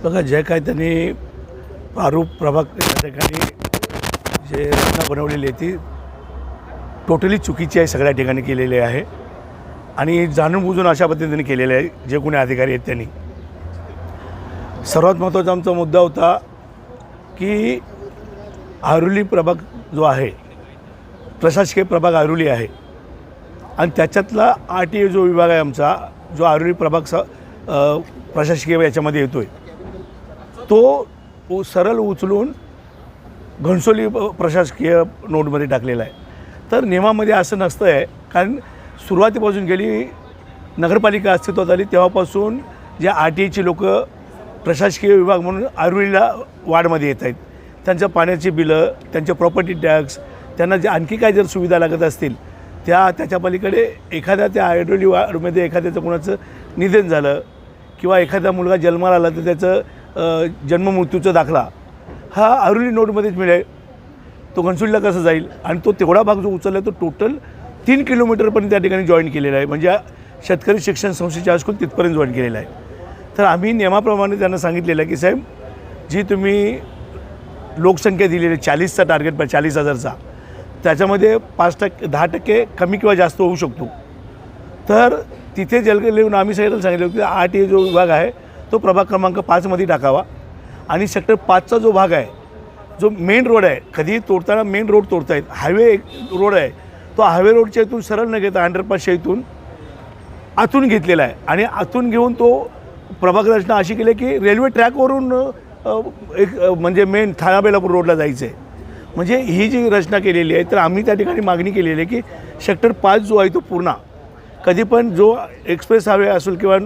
बघा, जे काय त्यांनी आरोप प्रभाग त्या ठिकाणी जे रचना बनवलेली आहे ती टोटली चुकीची आहे, सगळ्या ठिकाणी केलेली आहे आणि जाणून बुजून अशा पद्धतीने केलेलं आहे जे कोणी अधिकारी आहेत त्यांनी. सर्वात महत्त्वाचा आमचा मुद्दा होता की आरुली प्रभाग जो आहे, प्रशासकीय प्रभाग आरुली आहे आणि त्याच्यातला RTA जो विभाग आहे आमचा, जो आरुली प्रभाग प्रशासकीय याच्यामध्ये येतो आहे, तो सरळ उचलून घणसोली प्रशासकीय नोडमध्ये टाकलेला आहे. तर नियमामध्ये असं नसतं आहे, कारण सुरुवातीपासून गेली नगरपालिका अस्तित्वात आली तेव्हापासून जे RTAची लोक प्रशासकीय विभाग म्हणून आरुलीला वार्डमध्ये येत आहेत, त्यांच्या पाण्याची बिलं, त्यांचे प्रॉपर्टी टॅक्स, त्यांना जे आणखी काय जर सुविधा लागत असतील त्याच्या पलीकडे एखाद्या त्या आरुली वार्डमध्ये एखाद्याचं कोणाचं निधन झालं किंवा एखादा मुलगा जन्माला आला तर त्याचं जन्ममृत्यूचा दाखला हा आरुली नोडमध्येच मिळेल. तो घणसोलीला कसं जाईल? आणि तो तेवढा भाग जो उचलला तो टोटल 3 किलोमीटरपर्यंत त्या ठिकाणी जॉईन केलेला आहे, म्हणजे शेतकरी शिक्षण संस्थेची हायस्कूल तिथपर्यंत जॉईन केलेला आहे. तर आम्ही नियमाप्रमाणे त्यांना सांगितलेलं आहे की साहेब, जी तुम्ही लोकसंख्या दिलेली 40चा टार्गेट 40,000चा, त्याच्यामध्ये 5% 10% कमी किंवा जास्त होऊ शकतो. तर तिथे जलग लिहून आम्ही सगळ्यांना सांगितलं की RTA जो विभाग आहे तो प्रभाग क्रमांक 5मध्ये टाकावा आणि सेक्टर 5चा जो भाग आहे, जो मेन रोड आहे, कधी तोडताना मेन रोड तोडतायत, हायवे रोड आहे, तो हायवे रोडच्या इथून सरळ न घेता अंडरपासच्या इथून आतून घेतलेला आहे आणि आतून घेऊन तो प्रभाग रचना अशी केली की रेल्वे ट्रॅकवरून एक म्हणजे मेन ठाणा बेलापूर रोडला जायचं आहे. म्हणजे ही जी रचना केलेली आहे, तर आम्ही त्या ठिकाणी मागणी केलेली आहे की सेक्टर 5 जो आहे तो पूर्ण कधी पण जो एक्सप्रेस हायवे असेल किंवा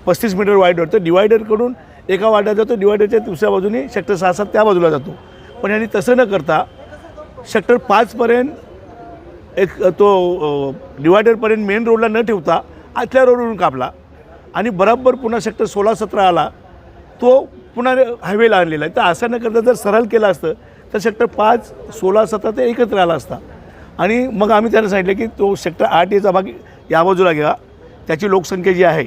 35 मीटर वाईड रोड, तर डिवायडरकडून एका वाड्यात जातो, डिवायडरच्या दुसऱ्या बाजूने सेक्टर 6-7 त्या बाजूला जातो. पण यांनी तसं न करता सेक्टर 5पर्यंत एक तो डिवायडरपर्यंत मेन रोडला न ठेवता आतल्या रोडवरून कापला आणि बरोबर पुन्हा सेक्टर 16-17 आला, तो पुन्हा हायवेला आणलेला आहे. तर असं न करता जर सरळ केलं असतं तर सेक्टर 5, 16-17 ते एकत्र आला असता. आणि मग आम्ही त्यांना सांगितलं की तो सेक्टर 8Aचा भाग या बाजूला घ्या, त्याची लोकसंख्या जी आहे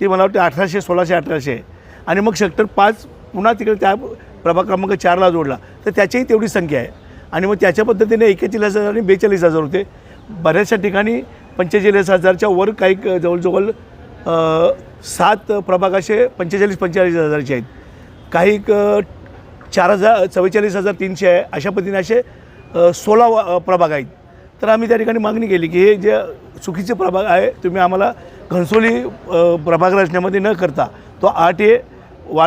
ती मला वाटते 1800, 1600, 1800 आहे आणि मग सेक्टर 5 पुन्हा तिकडे त्या प्रभाग क्रमांक 4ला जोडला तर त्याचीही तेवढी संख्या आहे आणि मग त्याच्या पद्धतीने 41,000 आणि 42,000 होते. बऱ्याचशा ठिकाणी 45,000च्या वर काही जवळजवळ 7 प्रभाग असे 45,000-45,000चे आहेत, काही 44,300 आहे, अशा पद्धतीने असे 16 प्रभाग आहेत. तर आम्ही त्या ठिकाणी मागणी केली की हे जे चुकीचे प्रभाग आहे तुम्ही आम्हाला घणसोली प्रभाग रचनेमध्ये न करता तो RTA